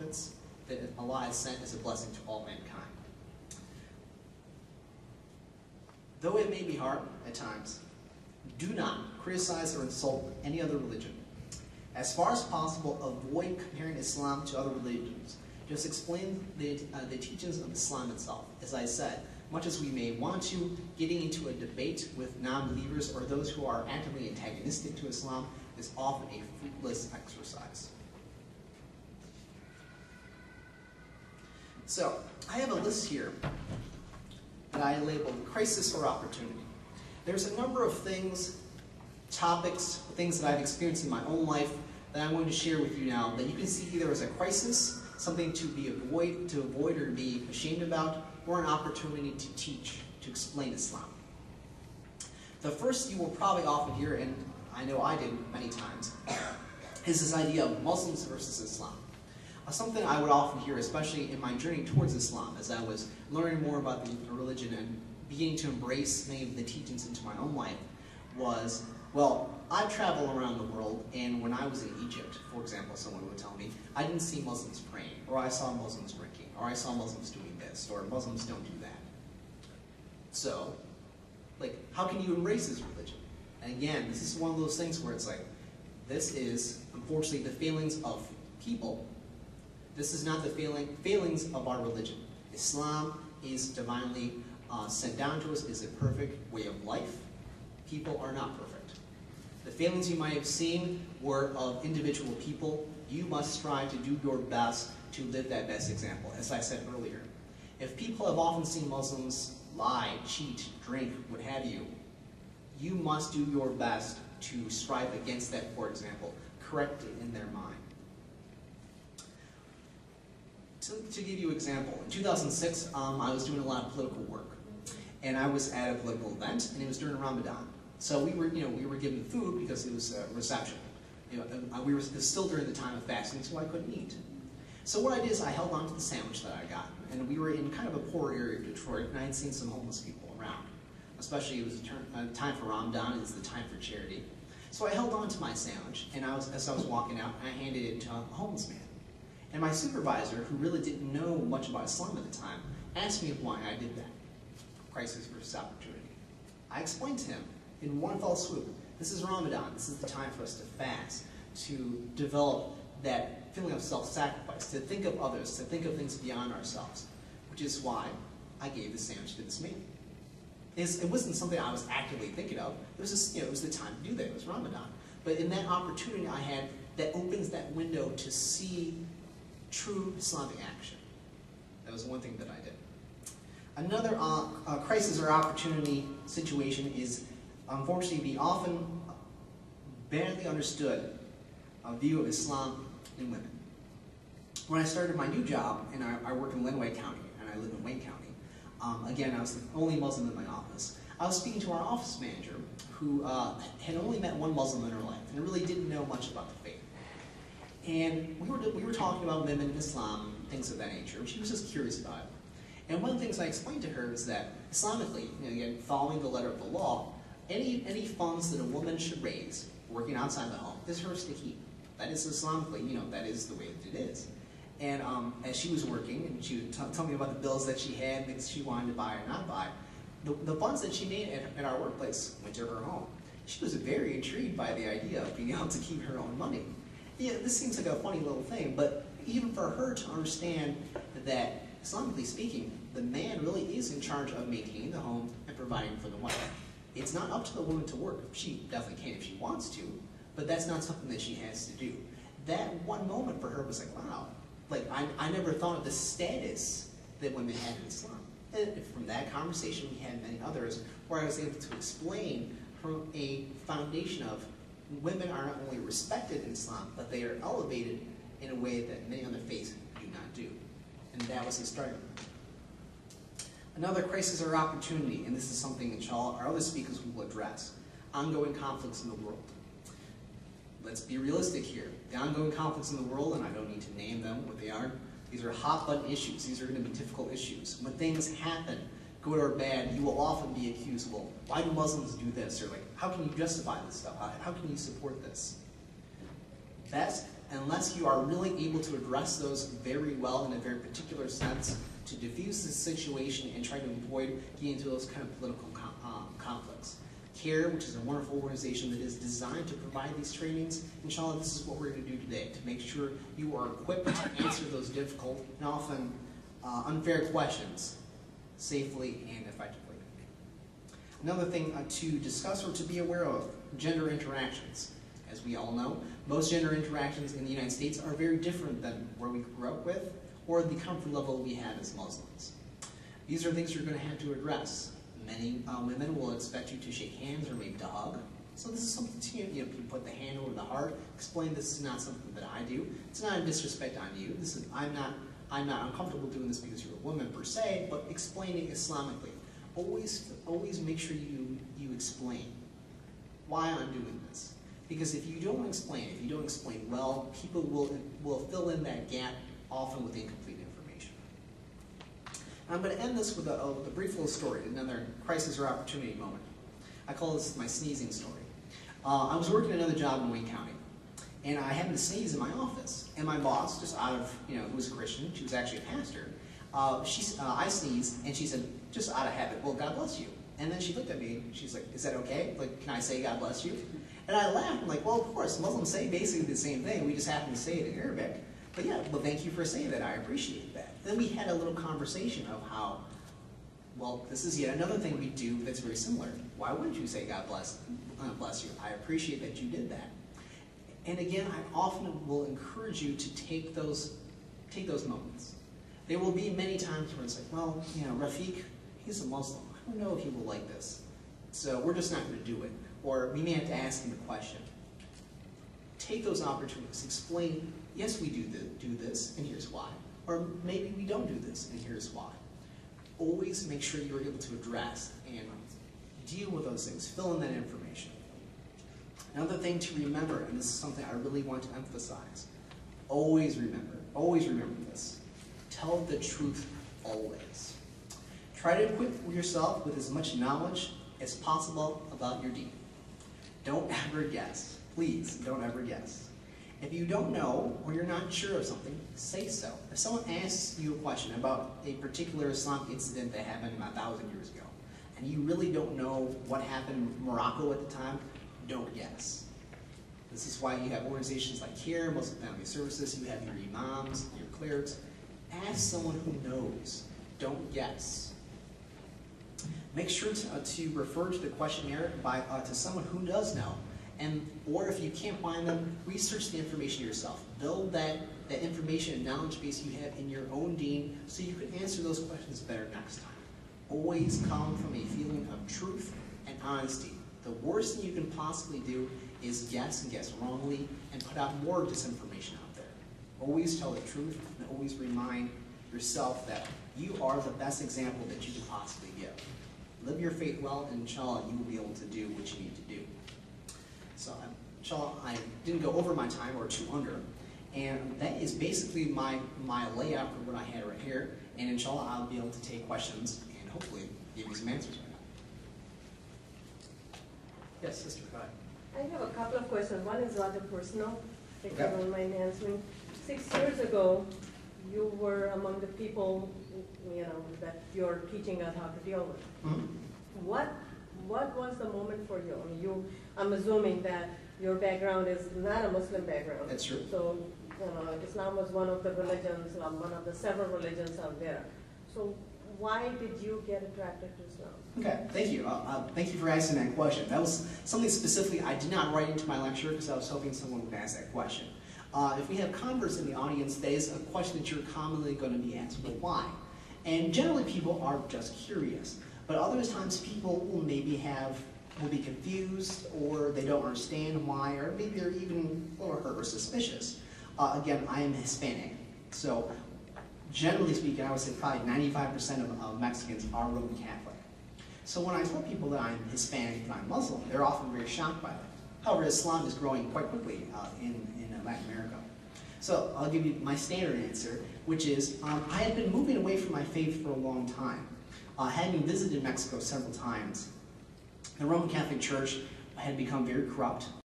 prophets that Allah has sent as a blessing to all mankind. Though it may be hard at times, do not criticize or insult any other religion. As far as possible, avoid comparing Islam to other religions. Just explain the teachings of Islam itself. As I said, much as we may want to, getting into a debate with non-believers or those who are actively antagonistic to Islam is often a fruitless exercise. So, I have a list here that I labeled crisis or opportunity. There's a number of things, topics, things that I've experienced in my own life that I'm going to share with you now that you can see either as a crisis, something to avoid or to be ashamed about, or an opportunity to teach, to explain Islam. The first you will probably often hear, and I know I did many times, is this idea of Muslims versus Islam. Something I would often hear, especially in my journey towards Islam, as I was learning more about the religion and beginning to embrace many of the teachings into my own life, was, well, I travel around the world, and when I was in Egypt, for example, someone would tell me, I didn't see Muslims praying, or I saw Muslims drinking, or I saw Muslims doing this, or Muslims don't do that. So, like, how can you embrace this religion? And again, this is one of those things where it's like, this is, unfortunately, the failings of people. This is not the failings of our religion. Islam is divinely sent down to us, is a perfect way of life. People are not perfect. The failings you might have seen were of individual people. You must strive to do your best to live that best example, as I said earlier. If people have often seen Muslims lie, cheat, drink, what have you, you must do your best to strive against that, for example, correct it in their mind. To give you an example, in 2006, I was doing a lot of political work, and I was at a political event, and it was during Ramadan. So we were given food because it was a reception. It was still during the time of fasting, so I couldn't eat. So what I did is I held on to the sandwich that I got, and we were in kind of a poor area of Detroit, and I had seen some homeless people around. Especially it was a time for Ramadan, it's the time for charity. So I held on to my sandwich, and as I was walking out, I handed it to a homeless man. And my supervisor, who really didn't know much about Islam at the time, asked me why I did that. Crisis versus opportunity. I explained to him in one fell swoop, this is Ramadan, this is the time for us to fast, to develop that feeling of self-sacrifice, to think of others, to think of things beyond ourselves, which is why I gave the sandwich to this man. It wasn't something I was actively thinking of. It was just, it was the time to do that. It was Ramadan. But in that opportunity I had, that opens that window to see true Islamic action. That was one thing that I did. Another crisis or opportunity situation is, unfortunately, the often badly understood view of Islam in women. When I started my new job, and I work in Lenawee County, and I live in Wayne County, again, I was the only Muslim in my office. I was speaking to our office manager, who had only met one Muslim in her life, and really didn't know much about the faith. And we were talking about women in Islam, things of that nature, and she was just curious about it. And one of the things I explained to her is that Islamically, again, following the letter of the law, any funds that a woman should raise working outside the home is hers to keep. That is Islamically, that is the way that it is. And as she was working, and she would tell me about the bills that she had, things she wanted to buy or not buy, the funds that she made at our workplace went to her home. She was very intrigued by the idea of being able to keep her own money. Yeah, this seems like a funny little thing, but even for her to understand that, Islamically speaking, the man really is in charge of maintaining the home and providing for the wife. It's not up to the woman to work. She definitely can if she wants to, but that's not something that she has to do. That one moment for her was like, wow, like I never thought of the status that women had in Islam. And from that conversation, we had many others where I was able to explain from a foundation of women are not only respected in Islam, but they are elevated in a way that many other faiths do not do. And that was the starting point. Another crisis or opportunity, and this is something, inshallah, our other speakers will address, ongoing conflicts in the world. Let's be realistic here. The ongoing conflicts in the world, and I don't need to name them what they are, these are hot-button issues. These are going to be difficult issues. When things happen, good or bad, you will often be accused, well, why do Muslims do this? Or like, how can you justify this stuff? How can you support this? Best unless you are really able to address those very well in a very particular sense to diffuse the situation and try to avoid getting into those kind of political conflicts. CAIR, which is a wonderful organization that is designed to provide these trainings, inshallah, this is what we're going to do today, to make sure you are equipped to answer those difficult and often unfair questions safely and effectively. Another thing to discuss or to be aware of, gender interactions. As we all know, most gender interactions in the United States are very different than where we grew up with or the comfort level we have as Muslims. These are things you're going to have to address. Many women will expect you to shake hands or maybe to hug. So this is something to, you put the hand over the heart, explain this is not something that I do. It's not a disrespect on you. This is, I'm not uncomfortable doing this because you're a woman per se, but explaining Islamically. Always make sure you explain why I'm doing this. Because if you don't explain well, people will fill in that gap often with incomplete information. I'm going to end this with a brief little story, another crisis or opportunity moment. I call this my sneezing story. I was working another job in Wayne County, and I happened to sneeze in my office. And my boss, just out of, who was a Christian, she was actually a pastor, I sneezed, and she said, just out of habit, well, God bless you. And then she looked at me, and she's like, is that okay? Like, can I say God bless you? And I laughed, I'm like, well, of course, Muslims say basically the same thing, we just happen to say it in Arabic. But yeah, well, thank you for saying that, I appreciate that. Then we had a little conversation of how, well, this is yet another thing we do that's very similar. Why wouldn't you say God bless you? I appreciate that you did that. And again, I often will encourage you to take those moments. There will be many times where it's like, well, Rafiq, he's a Muslim. I don't know if he will like this. So we're just not going to do it. Or we may have to ask him a question. Take those opportunities. Explain, yes, we do this, and here's why. Or maybe we don't do this, and here's why. Always make sure you're able to address and deal with those things. Fill in that information. Another thing to remember, and this is something I really want to emphasize, always remember this. Tell the truth always. Try to equip yourself with as much knowledge as possible about your deen. Don't ever guess. Please, don't ever guess. If you don't know or you're not sure of something, say so. If someone asks you a question about a particular Islamic incident that happened 1,000 years ago, and you really don't know what happened in Morocco at the time, don't guess. This is why you have organizations like CAIR, Muslim Family Services, you have your imams, your clerics. Ask someone who knows. Don't guess. Make sure to refer to the questionnaire to someone who does know. Or if you can't find them, research the information yourself. Build that information and knowledge base you have in your own deen so you can answer those questions better next time. Always come from a feeling of truth and honesty. The worst thing you can possibly do is guess and guess wrongly and put out more disinformation out there. Always tell the truth and always remind yourself that you are the best example that you could possibly give. Live your faith well, and inshallah, you will be able to do what you need to do. So, inshallah, I didn't go over my time or two under, and that is basically my layout for what I had right here, and inshallah, I'll be able to take questions and hopefully give you some answers right now. Yes, sister, go ahead. I have a couple of questions. One is rather personal, if you don't mind answering. 6 years ago, you were among the people, that you're teaching us how to deal with. Mm-hmm. What was the moment for you? I mean, I'm assuming that your background is not a Muslim background. That's true. So, Islam was one of the religions, one of the several religions out there. So, why did you get attracted to Islam? Okay, thank you. Thank you for asking that question. That was something specifically I did not write into my lecture because I was hoping someone would ask that question. If we have converts in the audience, that is a question that you're commonly going to be asked, well, why? And generally people are just curious. But other times people will will be confused, or they don't understand why, or maybe they're even a little hurt or suspicious. Again, I am Hispanic, so generally speaking, I would say probably 95% of Mexicans are Roman Catholic. So when I tell people that I'm Hispanic and I'm Muslim, they're often very shocked by that. However, Islam is growing quite quickly in Latin America. So I'll give you my standard answer, which is I had been moving away from my faith for a long time. Having visited Mexico several times, the Roman Catholic Church had become very corrupt.